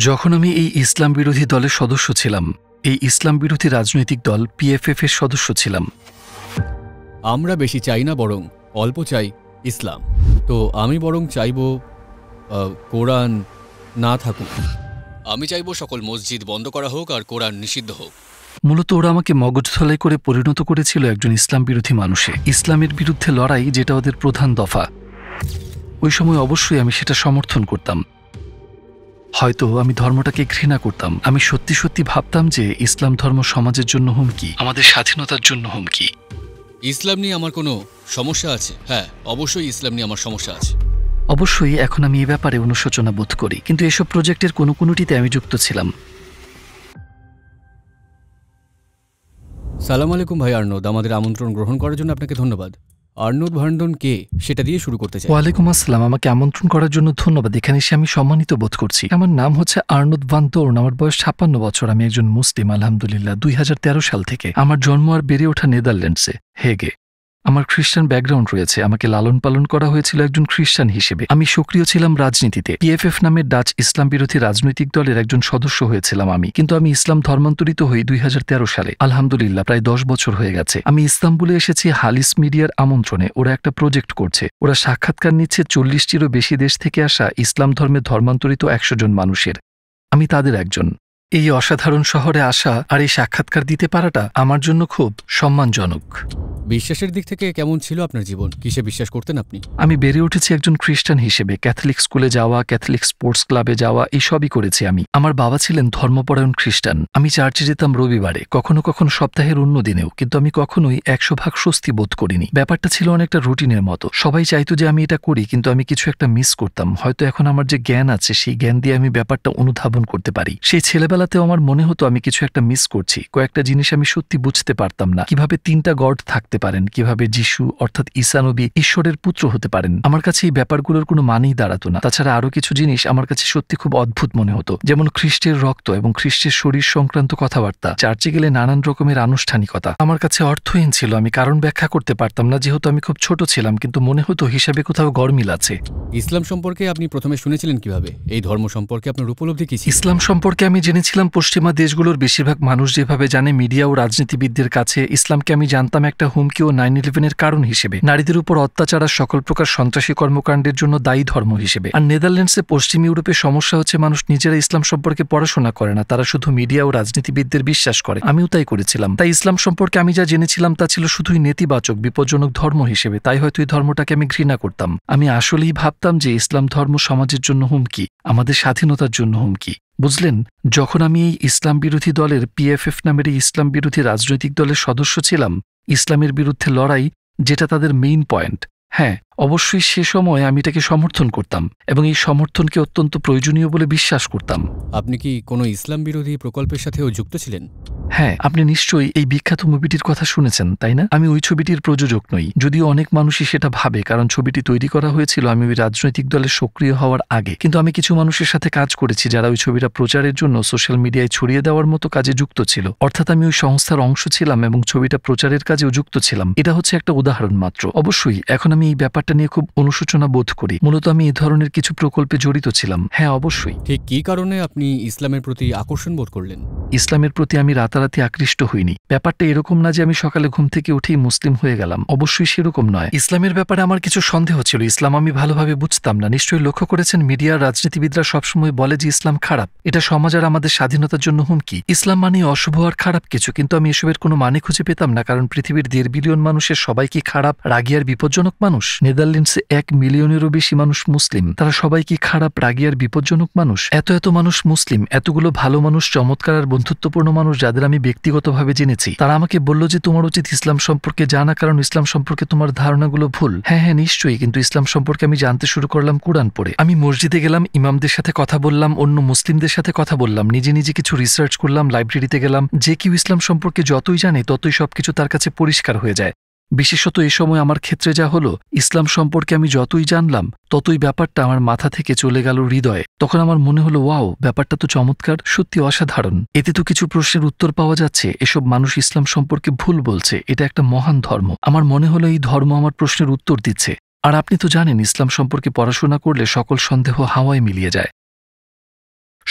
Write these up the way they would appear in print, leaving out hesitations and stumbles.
যখন আমি এই ইসলাম বিরোধী দলের সদস্য ছিলাম, এই ইসলাম বিরোধী রাজনৈতিক দল পিএফএফ এর সদস্য ছিলাম। আমরা বেশি চাই না, বরং অল্প চাই ইসলাম। তো আমি বরং চাইব কোরআন না থাকুক। আমি চাইব সকল মসজিদ বন্ধ করা হোক আর কোরআন নিষিদ্ধ হোক। মূলত ওরা আমাকে মগজধলাই করে পরিণত করেছিল একজন ইসলাম বিরোধী মানুষে। ইসলামের বিরুদ্ধে লড়াই যেটা ওদের প্রধান দফা, ওই সময় অবশ্যই আমি সেটা সমর্থন করতাম। হয়তো আমি ধর্মটাকে ঘৃণা করতাম। আমি সত্যি সত্যি ভাবতাম যে ইসলাম ধর্ম সমাজের জন্য হুমকি, আমাদের স্বাধীনতার জন্য হুমকি। ইসলাম নিয়ে আমার কোনো সমস্যা আছে? হ্যাঁ, অবশ্যই ইসলাম নিয়ে আমার সমস্যা আছে। অবশ্যই এখন আমি এ ব্যাপারে অনুশোচনা বোধ করি, কিন্তু এসব প্রজেক্টের কোনোটিতে আমি যুক্ত ছিলাম। সালাম আলাইকুম ভাই আর্নদ, আমাদের আমন্ত্রণ গ্রহণ করার জন্য আপনাকে ধন্যবাদ। আর্নদ ভার্নডন কে, সেটা দিয়ে শুরু করতে চাই। ওয়ালাইকুম আসসালাম। আমাকে আমন্ত্রণ করার জন্য ধন্যবাদ। এখানে এসে আমি সম্মানিত বোধ করছি। আমার নাম হচ্ছে আর্নদ ভান দোর্ন। আমার বয়স 56 বছর। আমি একজন মুসলিম, আলহামদুলিল্লাহ। 2013 সাল থেকে। আমার জন্ম আর বেড়ে ওঠা নেদারল্যান্ডসে, হেগে। আমার খ্রিস্টান ব্যাকগ্রাউন্ড রয়েছে। আমাকে লালন পালন করা হয়েছিল একজন খ্রিস্টান হিসেবে। আমি সক্রিয় ছিলাম রাজনীতিতে। পিএফএফ নামের ডাচ ইসলাম বিরোধী রাজনৈতিক দলের একজন সদস্য হয়েছিলাম আমি। কিন্তু আমি ইসলাম ধর্মান্তরিত হই 2013 সালে। আলহামদুলিল্লাহ, প্রায় 10 বছর হয়ে গেছে। আমি ইস্তাম্বুলে এসেছি হালিস মিডিয়ার আমন্ত্রণে। ওরা একটা প্রজেক্ট করছে। ওরা সাক্ষাৎকার নিচ্ছে 40টিরও বেশি দেশ থেকে আসা ইসলাম ধর্মে ধর্মান্তরিত 100 জন মানুষের। আমি তাদের একজন। এই অসাধারণ শহরে আসা আর এই সাক্ষাৎকার দিতে পারাটা আমার জন্য খুব সম্মানজনক। বিশ্বাসের দিক থেকে কেমন ছিল আপনার জীবন? কিসে বিশ্বাস করতেন আপনি? আমি বেড়ে উঠেছি একজন খ্রিস্টান হিসেবে। ক্যাথলিক স্কুলে যাওয়া, ক্যাথলিক স্পোর্টস ক্লাবে যাওয়া, এই সবই করেছি আমি। আমার বাবা ছিলেন ধর্মপরায়ণ খ্রিস্টান। আমি চার্চে যেতাম রবিবারে, কখনো কখনো সপ্তাহের অন্য দিনেও, কিন্তু আমি কখনোই 100% স্বস্তি বোধ করিনি। ব্যাপারটা ছিল অনেকটা রুটিনের মতো। সবাই চাইতো যে আমি এটা করি, কিন্তু আমি কিছু একটা মিস করতাম। হয়তো এখন আমার যে জ্ঞান আছে, সেই জ্ঞান দিয়ে আমি ব্যাপারটা অনুধাবন করতে পারি। সেই ছেলেবেলাতেও আমার মনে হতো আমি কিছু একটা মিস করছি। কয়েকটা জিনিস আমি সত্যি বুঝতে পারতাম না। কিভাবে 3টা গড থাকতে পারেন, কিভাবে যিশু অর্থাৎ ঈসা নবী ঈশ্বরের পুত্র হতে পারেন। আমার কাছে এই ব্যাপারগুলোর কোনো মানেই দাঁড়াতো না। তাছাড়া আরো কিছু জিনিস আমার কাছে সত্যি খুব অদ্ভুত মনে হতো, যেমন খ্রিস্টের রক্ত এবং খ্রিস্টের শরীর সংক্রান্ত কথাবার্তা, চার্চে গেলে নানান রকমের আনুষ্ঠানিকতা। আমার কাছে অর্থহীন ছিল। আমি কারণ ব্যাখ্যা করতে পারতাম না, যেহেতু আমি খুব ছোট ছিলাম, কিন্তু মনে হতো হিসাবে কোথাও গরমিল আছে। ইসলাম সম্পর্কে আপনি প্রথমে শুনেছিলেন কিভাবে? এই ধর্ম সম্পর্কে আপনার উপলব্ধি কি ছিল? ইসলাম সম্পর্কে আমি জেনেছিলাম পশ্চিমা দেশগুলোর বেশিরভাগ মানুষ যেভাবে জানে মিডিয়া ও রাজনীতিবিদদের কাছে। ইসলামকে আমি জানতাম একটা হুমকি ও 9/11-এর কারণ হিসেবে, নারীদের উপর অত্যাচার আর সকল প্রকার সন্ত্রাসী কর্মকাণ্ডের জন্য দায়ী ধর্ম হিসেবে। আর নেদারল্যান্ডসে পশ্চিম ইউরোপের সমস্যা হচ্ছে মানুষ নিজেরা ইসলাম সম্পর্কে পড়াশোনা করে না, তারা শুধু মিডিয়া ও রাজনীতিবিদদের বিশ্বাস করে। আমিও তাই করেছিলাম। তাই ইসলাম সম্পর্কে আমি যা জেনেছিলাম তা ছিল শুধুই নেতিবাচক, বিপজ্জনক ধর্ম হিসেবে। তাই হয়তো এই ধর্মটাকে আমি ঘৃণা করতাম। আমি আসলেই ভাবতাম যে ইসলাম ধর্ম সমাজের জন্য হুমকি, আমাদের স্বাধীনতার জন্য হুমকি। বুঝলেন, যখন আমি এই ইসলাম বিরোধী দলের পিএফএফ নামের এই ইসলাম বিরোধী রাজনৈতিক দলের সদস্য ছিলাম, ইসলামের বিরুদ্ধে লড়াই যেটা তাদের মেইন পয়েন্ট, হ্যাঁ অবশ্যই সে সময় আমি এটাকে সমর্থন করতাম এবং এই সমর্থনকে অত্যন্ত প্রয়োজনীয় বলে বিশ্বাস করতাম। আপনি কি কোনো ইসলাম বিরোধী প্রকল্পের সাথেও যুক্ত ছিলেন? হ্যাঁ, আপনি নিশ্চয়ই এই বিখ্যাত মুভিটির কথা শুনেছেন, তাই না? আমি ওই ছবিটির প্রযোজক নই, যদিও অনেক মানুষই সেটা ভাবে, কারণ ছবিটি তৈরি করা হয়েছিল আমি ওই রাজনৈতিক দলে সক্রিয় হওয়ার আগে। কিন্তু আমি কিছু মানুষের সাথে কাজ করেছি যারা ওই ছবিটা প্রচারের জন্য সোশ্যাল মিডিয়ায় ছড়িয়ে দেওয়ার মতো কাজে যুক্ত ছিল। অর্থাৎ আমি ওই সংস্থার অংশ ছিলাম এবং ছবিটা প্রচারের কাজেও যুক্ত ছিলাম। এটা হচ্ছে একটা উদাহরণ মাত্র। অবশ্যই এখন আমি এই ব্যাপারটা নিয়ে খুব অনুশোচনা বোধ করি। মূলত আমি এই ধরনের কিছু প্রকল্পে জড়িত ছিলাম। হ্যাঁ, অবশ্যই। ঠিক কী কারণে আপনি ইসলামের প্রতি আকর্ষণ বোধ করলেন? ইসলামের প্রতি আমি রাতারাতি আকৃষ্ট হইনি। ব্যাপারটা এরকম না যে আমি সকালে ঘুম থেকে উঠেই মুসলিম হয়ে গেলাম। অবশ্যই সেরকম নয়। ইসলামের ব্যাপারে আমার কিছু সন্দেহ ছিল। ইসলাম আমি ভালোভাবে বুঝতাম না। নিশ্চয়ই লক্ষ্য করেছেন, মিডিয়ার রাজনীতিবিদরা সবসময় বলে যে ইসলাম খারাপ, এটা সমাজ আর আমাদের স্বাধীনতার জন্য হুমকি। ইসলাম মানে অশুভ আর খারাপ কিছু, কিন্তু আমি এসবের কোনো মানে খুঁজে পেতাম না, কারণ পৃথিবীর 1.5 বিলিয়ন মানুষের সবাই কি খারাপ, রাগী আর বিপজ্জনক মানুষ? নেদারল্যান্ডসে 1 মিলিয়নেরও বেশি মানুষ মুসলিম। তারা সবাই কি খারাপ, রাগী আর বিপজ্জনক মানুষ? এত মানুষ মুসলিম, এতগুলো ভালো মানুষ, চমৎকার আর বন্ধুত্বপূর্ণ মানুষ যাদের আমি ব্যক্তিগতভাবে জেনেছি, তারা আমাকে বলল যে তোমার উচিত ইসলাম সম্পর্কে জানা, কারণ ইসলাম সম্পর্কে তোমার ধারণাগুলো ভুল। হ্যাঁ হ্যাঁ, নিশ্চয়ই। কিন্তু ইসলাম সম্পর্কে আমি জানতে শুরু করলাম কুরআন পড়ে। আমি মসজিদে গেলাম, ইমামদের সাথে কথা বললাম, অন্য মুসলিমদের সাথে কথা বললাম, নিজে নিজে কিছু রিসার্চ করলাম, লাইব্রেরিতে গেলাম। যে কেউ ইসলাম সম্পর্কে যতই জানে ততই সবকিছু তার কাছে পরিষ্কার হয়ে যায়। বিশেষত এই সময় আমার ক্ষেত্রে যা হলো, ইসলাম সম্পর্কে আমি যতই জানলাম ততই ব্যাপারটা আমার মাথা থেকে চলে গেল হৃদয়ে। তখন আমার মনে হলো, ওয়াও, ব্যাপারটা তো চমৎকার, সত্যি অসাধারণ। এতে তো কিছু প্রশ্নের উত্তর পাওয়া যাচ্ছে। এসব মানুষ ইসলাম সম্পর্কে ভুল বলছে, এটা একটা মহান ধর্ম। আমার মনে হলো এই ধর্ম আমার প্রশ্নের উত্তর দিচ্ছে। আর আপনি তো জানেন, ইসলাম সম্পর্কে পড়াশোনা করলে সকল সন্দেহ হাওয়ায় মিলিয়ে যায়।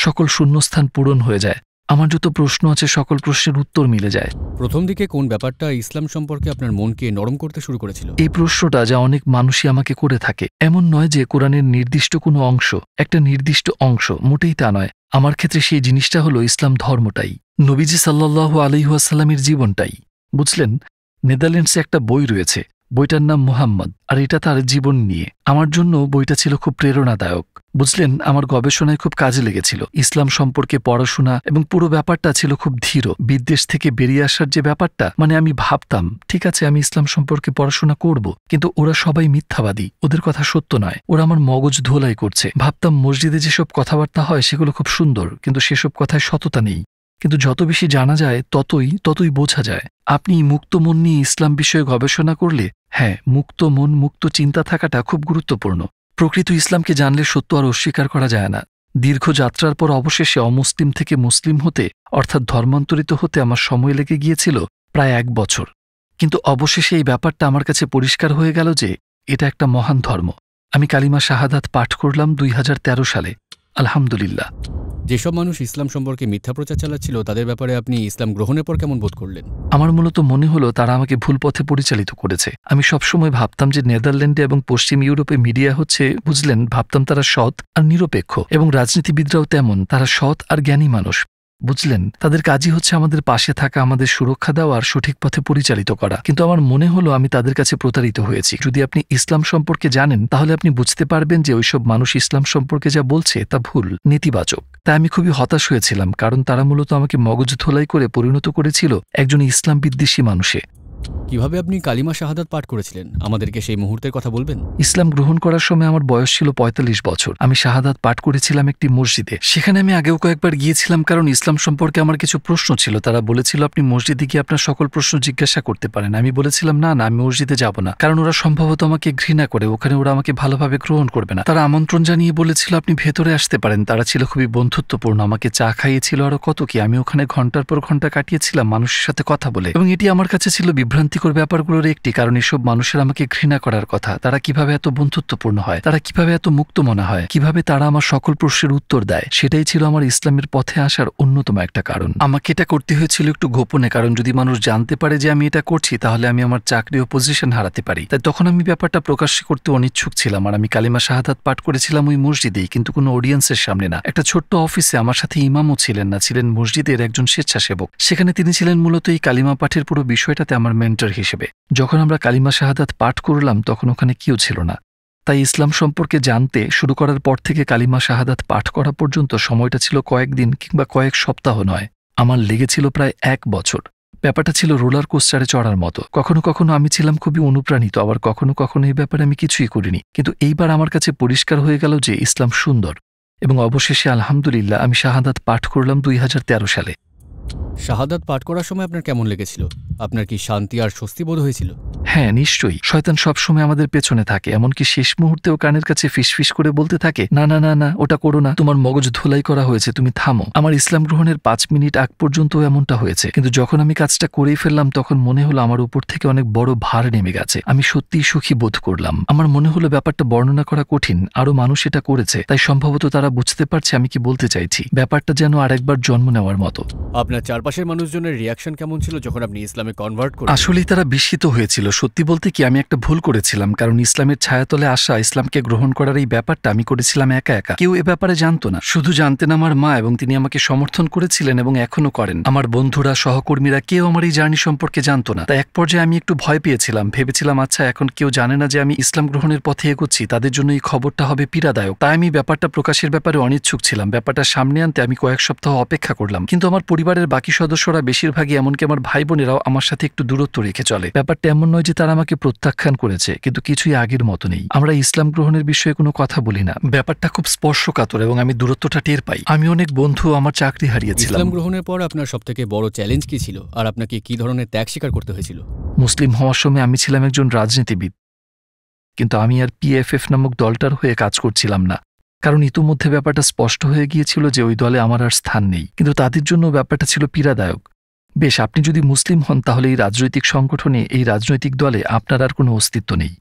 সকল শূন্যস্থান পূরণ হয়ে যায়। আমার যত প্রশ্ন আছে সকল প্রশ্নের উত্তর মিলে যায়। প্রথম দিকে কোন ব্যাপারটা ইসলাম সম্পর্কে আপনার মনকে নরম করতে শুরু করেছিল? এই প্রশ্নটা যা অনেক মানুষই আমাকে করে থাকে। এমন নয় যে কোরআনের নির্দিষ্ট কোনো অংশ, একটা নির্দিষ্ট অংশ, মোটেই তা নয়। আমার ক্ষেত্রে সেই জিনিসটা হলো ইসলাম ধর্মটাই, নবীজি সাল্লাল্লাহু আলাইহি ওয়াসাল্লামের জীবনটাই। বুঝলেন, নেদারল্যান্ডসে একটা বই রয়েছে, বইটার নাম মুহাম্মদ, আর এটা তার জীবন নিয়ে। আমার জন্য বইটা ছিল খুব প্রেরণাদায়ক। বুঝলেন, আমার গবেষণায় খুব কাজে লেগেছিল। ইসলাম সম্পর্কে পড়াশোনা এবং পুরো ব্যাপারটা ছিল খুব ধীর। বিদেশ থেকে বেরিয়ে আসার যে ব্যাপারটা, মানে আমি ভাবতাম ঠিক আছে আমি ইসলাম সম্পর্কে পড়াশোনা করব, কিন্তু ওরা সবাই মিথ্যাবাদী, ওদের কথা সত্য নয়, ওরা আমার মগজ ধোলাই করছে। ভাবতাম মসজিদে যেসব কথাবার্তা হয় সেগুলো খুব সুন্দর, কিন্তু সেসব কথায় সততা নেই। কিন্তু যত বেশি জানা যায় ততই বোঝা যায়। আপনি মুক্ত মন নিয়ে ইসলাম বিষয়ে গবেষণা করলে, হ্যাঁ, মুক্ত মন, মুক্ত চিন্তা থাকাটা খুব গুরুত্বপূর্ণ। প্রকৃত ইসলামকে জানলে সত্য আর অস্বীকার করা যায় না। দীর্ঘ যাত্রার পর অবশেষে অমুসলিম থেকে মুসলিম হতে, অর্থাৎ ধর্মান্তরিত হতে আমার সময় লেগে গিয়েছিল প্রায় 1 বছর। কিন্তু অবশেষে এই ব্যাপারটা আমার কাছে পরিষ্কার হয়ে গেল যে এটা একটা মহান ধর্ম। আমি কালিমা শাহাদাত পাঠ করলাম 2013 সালে। আলহামদুলিল্লাহ। যেসব মানুষ ইসলাম সম্পর্কে মিথ্যা প্রচার চালাচ্ছিল তাদের ব্যাপারে আপনি ইসলাম গ্রহণের পর কেমন বোধ করলেন? আমার মূলত মনে হলো তারা আমাকে ভুল পথে পরিচালিত করেছে। আমি সবসময় ভাবতাম যে নেদারল্যান্ডে এবং পশ্চিম ইউরোপে মিডিয়া হচ্ছে, বুঝলেন, ভাবতাম তারা সৎ আর নিরপেক্ষ, এবং রাজনীতিবিদরাও তেমন, তারা সৎ আর জ্ঞানী মানুষ। বুঝলেন, তাদের কাজই হচ্ছে আমাদের পাশে থাকা, আমাদের সুরক্ষা দেওয়া আর সঠিক পথে পরিচালিত করা। কিন্তু আমার মনে হলো আমি তাদের কাছে প্রতারিত হয়েছি। যদি আপনি ইসলাম সম্পর্কে জানেন তাহলে আপনি বুঝতে পারবেন যে ওইসব মানুষ ইসলাম সম্পর্কে যা বলছে তা ভুল, নেতিবাচক। তাই আমি খুবই হতাশ হয়েছিলাম, কারণ তারা মূলত আমাকে মগজ ধোলাই করে পরিণত করেছিল একজন ইসলাম বিদ্বেষী মানুষে। কিভাবে আপনি কালিমা শাহাদাত পাঠ করেছিলেন আমাদেরকে সেই মুহূর্তের কথা বলবেন? ইসলাম গ্রহণ করার সময় আমার বয়স ছিল 45 বছর। আমি শাহাদাত পাঠ করেছিলাম একটি মসজিদে। সেখানে আমি আগেও কয়েকবার গিয়েছিলাম, কারণ ইসলাম সম্পর্কে আমার কিছু প্রশ্ন ছিল। তারা বলেছিল আপনি মসজিদে গিয়ে আপনার সকল প্রশ্ন জিজ্ঞাসা করতে পারেন। আমি বলেছিলাম না, আমি মসজিদে যাব না, কারণ ওরা সম্ভবত আমাকে ঘৃণা করে, ওখানে ওরা আমাকে ভালোভাবে গ্রহণ করবে না। তারা আমন্ত্রণ জানিয়ে বলেছিল আপনি ভেতরে আসতে পারেন। তারা ছিল খুবই বন্ধুত্বপূর্ণ, আমাকে চা খাইয়েছিল আরো কত কি। আমি ওখানে ঘন্টার পর ঘন্টা কাটিয়েছিলাম মানুষের সাথে কথা বলে, এবং এটি আমার কাছে ছিল বিভ্রান্তিকর ব্যাপারগুলোর একটি, কারণ এসব মানুষের আমাকে ঘৃণা করার কথা। তারা কিভাবে এত বন্ধুত্বপূর্ণ হয়, তারা কিভাবে এত মুক্ত মনে হয়, কিভাবে তারা আমার সকল প্রশ্নের উত্তর দেয়, সেটাই ছিল আমার ইসলামের পথে আসার অন্যতম একটা কারণ। আমাকে এটা করতে হয়েছিল একটু গোপনে, কারণ যদি মানুষ জানতে পারে যে আমি এটা করছি তাহলে আমি আমার চাকরি ও পজিশন হারাতে পারি। তাই তখন আমি ব্যাপারটা প্রকাশ করতে অনিচ্ছুক ছিলাম। আর আমি কালিমা শাহাদাত পাঠ করেছিলাম ওই মসজিদেই, কিন্তু কোনো অডিয়েন্সের সামনে না। একটা ছোট্ট অফিসে। আমার সাথে ইমামও ছিলেন না, ছিলেন মসজিদের একজন স্বেচ্ছাসেবক। সেখানে তিনি ছিলেন মূলত এই কালিমা পাঠের পুরো বিষয়টাতে আমার মেন্টর হিসেবে। যখন আমরা কালিমা শাহাদাত পাঠ করলাম তখন ওখানে কেউ ছিল না। তাই ইসলাম সম্পর্কে জানতে শুরু করার পর থেকে কালিমা শাহাদাত পাঠ করা পর্যন্ত সময়টা ছিল কয়েকদিন কিংবা কয়েক সপ্তাহ নয়, আমার লেগেছিল প্রায় 1 বছর। ব্যাপারটা ছিল রোলার কোস্টারে চড়ার মতো। কখনো কখনো আমি ছিলাম খুবই অনুপ্রাণিত, আবার কখনো কখনো এই ব্যাপারে আমি কিছুই করিনি। কিন্তু এইবার আমার কাছে পরিষ্কার হয়ে গেল যে ইসলাম সুন্দর, এবং অবশেষে আলহামদুলিল্লাহ আমি শাহাদাত পাঠ করলাম 2013 সালে। শাহাদাত পাঠ করার সময় আপনার কেমন লেগেছিল? আপনার কি শান্তি আর স্বস্তি বোধ হয়েছিল? হ্যাঁ, নিশ্চয়ই। শয়তান সবসময় আমাদের পেছনে থাকে, এমনকি শেষ মুহূর্তেও কানের কাছে ফিসফিস করে বলতে থাকে, না না না না, ওটা করো না, তোমার মগজ ধোলাই করা হয়েছে, তুমি থামো। আমার ইসলাম গ্রহণের 5 মিনিট আগ পর্যন্ত এমনটা হয়েছে, কিন্তু যখন আমি কাজটা করেই ফেললাম তখন মনে হলো আমার উপর থেকে অনেক বড় ভার নেমে গেছে। আমি সত্যিই সুখী বোধ করলাম। আমার মনে হলো ব্যাপারটা বর্ণনা করা কঠিন, আরো মানুষ এটা করেছে, তাই সম্ভবত তারা বুঝতে পারছে আমি কি বলতে চাইছি। ব্যাপারটা যেন আরেকবার জন্ম নেওয়ার মতো। আপনার চারপাশের মানুষজনের রিয়াকশন কেমন ছিল যখন আপনি ইসলামে কনভার্ট করলেন? আসলেই তারা বিস্মিত হয়েছিল। সত্যি বলতে কি, আমি একটা ভুল করেছিলাম, কারণ ইসলামের ছায়াতলে আসা, ইসলামকে গ্রহণ করার এই ব্যাপারটা আমি করেছিলাম একা একা। কেউ এ ব্যাপারে জানতো না, শুধু জানতেন আমার মা, এবং তিনি আমাকে সমর্থন করেছিলেন এবং এখনো করেন। আমার বন্ধুরা, সহকর্মীরা কেউ আমার এই জার্নি সম্পর্কে জানতো না। তাই এক পর্যায়ে আমি একটু ভয় পেয়েছিলাম। ভেবেছিলাম আচ্ছা, এখন কেউ জানে না যে আমি ইসলাম গ্রহণের পথে এগোচ্ছি, তাদের জন্য এই খবরটা হবে পীড়াদায়ক। তাই আমি ব্যাপারটা প্রকাশের ব্যাপারে অনিচ্ছুক ছিলাম। ব্যাপারটা সামনে আনতে আমি কয়েক সপ্তাহ অপেক্ষা করলাম, কিন্তু আমার পরিবারের বাকি সদস্যরা, বেশিরভাগই এমনকি আমার ভাই বোনেরাও আমার সাথে একটু দূরত্ব রেখে চলে। ব্যাপারটা এমন নয় যে তারা আমাকে প্রত্যাখ্যান করেছে, কিন্তু কিছুই আগের মতো নেই। আমরা ইসলাম গ্রহণের বিষয়ে কোনো কথা বলি না। ব্যাপারটা খুব স্পর্শকাতর এবং আমি দূরত্বটা টের পাই। আমি অনেক বন্ধু, আমার চাকরি হারিয়েছিলাম। ইসলাম গ্রহণের পর আপনার সবথেকে বড় চ্যালেঞ্জ কি ছিল, আর আপনাকে কি ধরনের ত্যাগ স্বীকার করতে হয়েছিল? মুসলিম হওয়ার সময় আমি ছিলাম একজন রাজনীতিবিদ, কিন্তু আমি আর PFF নামক দলটার হয়ে কাজ করছিলাম না, কারণ ইতোমধ্যে ব্যাপারটা স্পষ্ট হয়ে গিয়েছিল যে ওই দলে আমার আর স্থান নেই। কিন্তু তাদের জন্য ব্যাপারটা ছিল পীড়াদায়ক। বেশ, আপনি যদি মুসলিম হন তাহলে এই রাজনৈতিক সংগঠনে, এই রাজনৈতিক দলে আপনার আর কোনো অস্তিত্ব নেই।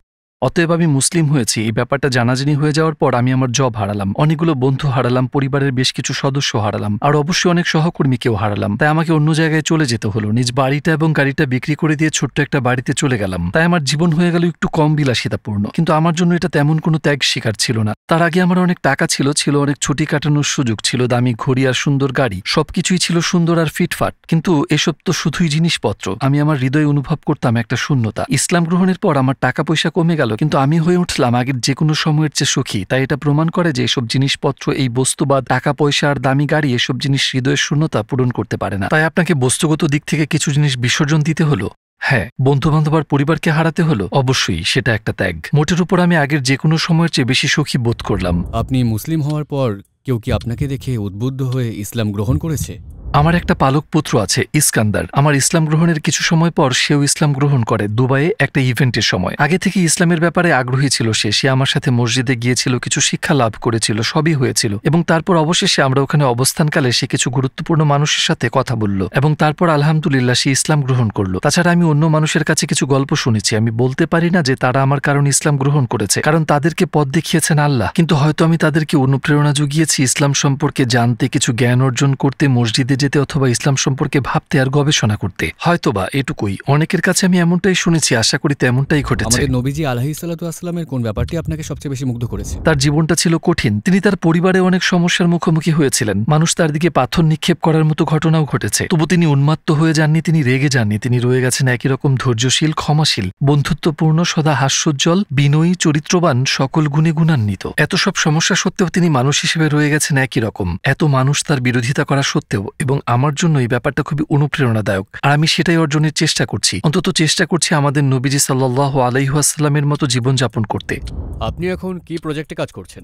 অতএব আমি মুসলিম হয়েছি এই ব্যাপারটা জানাজানি হয়ে যাওয়ার পর আমি আমার জব হারালাম, অনেকগুলো বন্ধু হারালাম, পরিবারের বেশ কিছু সদস্য হারালাম, আর অবশ্যই অনেক সহকর্মীকেও হারালাম। তাই আমাকে অন্য জায়গায় চলে যেতে হলো, নিজ বাড়িটা এবং গাড়িটা বিক্রি করে দিয়ে ছোট্ট একটা বাড়িতে চলে গেলাম। তাই আমার জীবন হয়ে গেল একটু কম বিলাসিতাপূর্ণ, কিন্তু আমার জন্য এটা তেমন কোনো ত্যাগ স্বীকার ছিল না। তার আগে আমার অনেক টাকা ছিল, অনেক ছুটি কাটানোর সুযোগ ছিল, দামি ঘড়ি আর সুন্দর গাড়ি, সবকিছুই ছিল সুন্দর আর ফিটফাট। কিন্তু এসব তো শুধুই জিনিসপত্র। আমি আমার হৃদয়ে অনুভব করতাম একটা শূন্যতা। ইসলাম গ্রহণের পর আমার টাকা পয়সা কমে গেল, কিন্তু আমি হয়ে উঠলাম আগের যে কোনো সময়ের চেয়ে সুখী। তাই এটা প্রমাণ করে যে এসব জিনিসপত্র, এই বস্তুবাদ, টাকা পয়সা আর দামি গাড়ি, এসব জিনিস হৃদয়ের শূন্যতা পূরণ করতে পারে না। তাই আপনাকে বস্তুগত দিক থেকে কিছু জিনিস বিসর্জন দিতে হলো। হ্যাঁ, বন্ধুবান্ধব আর পরিবারকে হারাতে হলো, অবশ্যই সেটা একটা ত্যাগ। মোটের উপর আমি আগের যে কোনো সময়ের চেয়ে বেশি সুখী বোধ করলাম। আপনি মুসলিম হওয়ার পর কেউ কি আপনাকে দেখে উদ্বুদ্ধ হয়ে ইসলাম গ্রহণ করেছে? আমার একটা পালক পুত্র আছে, ইস্কান্দার। আমার ইসলাম গ্রহণের কিছু সময় পর সেও ইসলাম গ্রহণ করে, দুবাইয়ে একটা ইভেন্টের সময়। আগে থেকে ইসলামের ব্যাপারে আগ্রহী ছিল সে আমার সাথে মসজিদে গিয়েছিল, কিছু শিক্ষা লাভ করেছিল, সবই হয়েছিল। এবং তারপর অবশেষে আমরা ওখানে অবস্থানকালে সে কিছু গুরুত্বপূর্ণ মানুষের সাথে কথা বলল, এবং তারপর আলহামদুলিল্লাহ সে ইসলাম গ্রহণ করলো। তাছাড়া আমি অন্য মানুষের কাছে কিছু গল্প শুনেছি, আমি বলতে পারি না যে তারা আমার কারণে ইসলাম গ্রহণ করেছে, কারণ তাদেরকে পথ দেখিয়েছেন আল্লাহ। কিন্তু হয়তো আমি তাদেরকে অনুপ্রেরণা জুগিয়েছি ইসলাম সম্পর্কে জানতে, কিছু জ্ঞান অর্জন করতে, মসজিদে যেতে অথবা ইসলাম সম্পর্কে ভাবতে আর গবেষণা করতে। হয়তোবা এটুকুই। অনেকের কাছে আমি এমনটাই শুনেছি, আশা করি তেমনটাই ঘটেছে। আমাদের নবীজি আলাইহিসসালাতু ওয়াসসালামের কোন ব্যাপারটি আপনাকে সবচেয়ে বেশি মুগ্ধ করেছে? তার জীবনটা ছিল কঠিন। তিনি তার পরিবারে অনেক সমস্যার মুখোমুখি হয়েছিলেন। মানুষ তার দিকে পাথর নিক্ষেপ করার মতো ঘটনাও ঘটেছে। তবু তিনি উন্মাত্ত হয়ে যাননি, তিনি রেগে যাননি। তিনি রয়ে গেছেন একই রকম ধৈর্যশীল, ক্ষমাশীল, বন্ধুত্বপূর্ণ, সদা হাস্যোজ্জ্বল, বিনয়ী, চরিত্রবান, সকল গুণে গুণান্বিত। এত সব সমস্যা সত্ত্বেও তিনি মানুষ হিসেবে রয়ে গেছেন একই রকম। এত মানুষ তার বিরোধিতা করা সত্ত্বেও। এবং আমার জন্য এই ব্যাপারটা খুবই অনুপ্রেরণাদায়ক, আর আমি সেটাই অর্জনের চেষ্টা করছি। অন্তত চেষ্টা করছি আমাদের নবীজি সাল্লাল্লাহু আলাইহি ওয়াসাল্লামের মতো জীবনযাপন করতে। আপনি এখন কি প্রজেক্টে কাজ করছেন?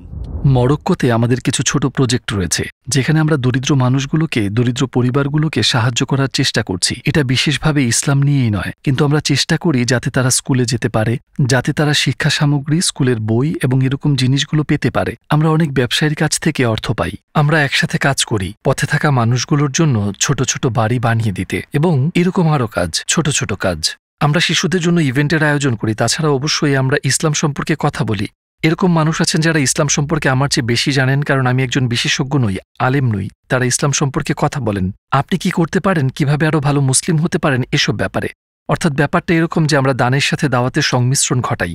মরক্কোতে আমাদের কিছু ছোট প্রজেক্ট রয়েছে, যেখানে আমরা দরিদ্র মানুষগুলোকে, দরিদ্র পরিবারগুলোকে সাহায্য করার চেষ্টা করছি। এটা বিশেষভাবে ইসলাম নিয়েই নয়, কিন্তু আমরা চেষ্টা করি যাতে তারা স্কুলে যেতে পারে, যাতে তারা শিক্ষা সামগ্রী, স্কুলের বই এবং এরকম জিনিসগুলো পেতে পারে। আমরা অনেক ব্যবসায়ীর কাছ থেকে অর্থ পাই। আমরা একসাথে কাজ করি পথে থাকা মানুষগুলোর জন্য ছোট ছোট বাড়ি বানিয়ে দিতে, এবং এরকম আরও কাজ, ছোট ছোট কাজ। আমরা শিশুদের জন্য ইভেন্টের আয়োজন করি। তাছাড়া অবশ্যই আমরা ইসলাম সম্পর্কে কথা বলি। এরকম মানুষ আছেন যারা ইসলাম সম্পর্কে আমার চেয়ে বেশি জানেন, কারণ আমি একজন বিশেষজ্ঞ নই, আলেম নই। তারা ইসলাম সম্পর্কে কথা বলেন, আপনি কি করতে পারেন, কিভাবে আরও ভালো মুসলিম হতে পারেন, এসব ব্যাপারে। অর্থাৎ ব্যাপারটা এরকম যে আমরা দানের সাথে দাওয়াতের সংমিশ্রণ ঘটাই।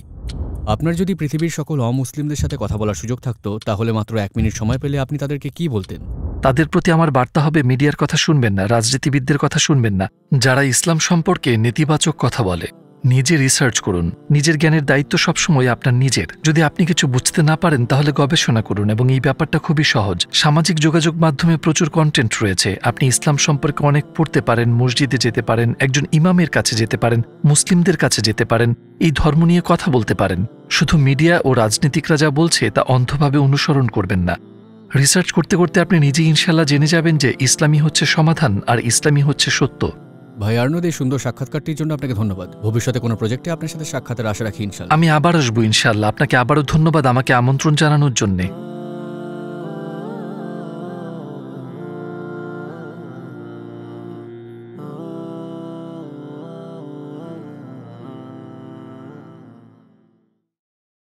আপনার যদি পৃথিবীর সকল অমুসলিমদের সাথে কথা বলার সুযোগ থাকতো, তাহলে মাত্র 1 মিনিট সময় পেলে আপনি তাদেরকে কি বলতেন? তাদের প্রতি আমার বার্তা হবে, মিডিয়ার কথা শুনবেন না, রাজনীতিবিদদের কথা শুনবেন না, যারা ইসলাম সম্পর্কে নেতিবাচক কথা বলে। নিজে রিসার্চ করুন। নিজের জ্ঞানের দায়িত্ব সবসময় আপনার নিজের। যদি আপনি কিছু বুঝতে না পারেন তাহলে গবেষণা করুন, এবং এই ব্যাপারটা খুবই সহজ। সামাজিক যোগাযোগ মাধ্যমে প্রচুর কন্টেন্ট রয়েছে। আপনি ইসলাম সম্পর্কে অনেক পড়তে পারেন, মসজিদে যেতে পারেন, একজন ইমামের কাছে যেতে পারেন, মুসলিমদের কাছে যেতে পারেন, এই ধর্ম নিয়ে কথা বলতে পারেন। শুধু মিডিয়া ও রাজনীতিকরা যা বলছে তা অন্ধভাবে অনুসরণ করবেন না। রিসার্চ করতে করতে আপনি নিজেই ইনশাল্লাহ জেনে যাবেন যে ইসলামই হচ্ছে সমাধান আর ইসলামই হচ্ছে সত্য। ভাই আর্নদ, এই সুন্দর সাক্ষাৎকারটির জন্য আপনাকে ধন্যবাদ। ভবিষ্যতে কোনো প্রজেক্টে আপনার সাথে সাক্ষাতের আশা রাখি ইনশাআল্লাহ। আমি আবার আসবো ইনশাআল্লাহ। আপনাকে আবারও ধন্যবাদ আমাকে আমন্ত্রণ জানানোর জন্যে।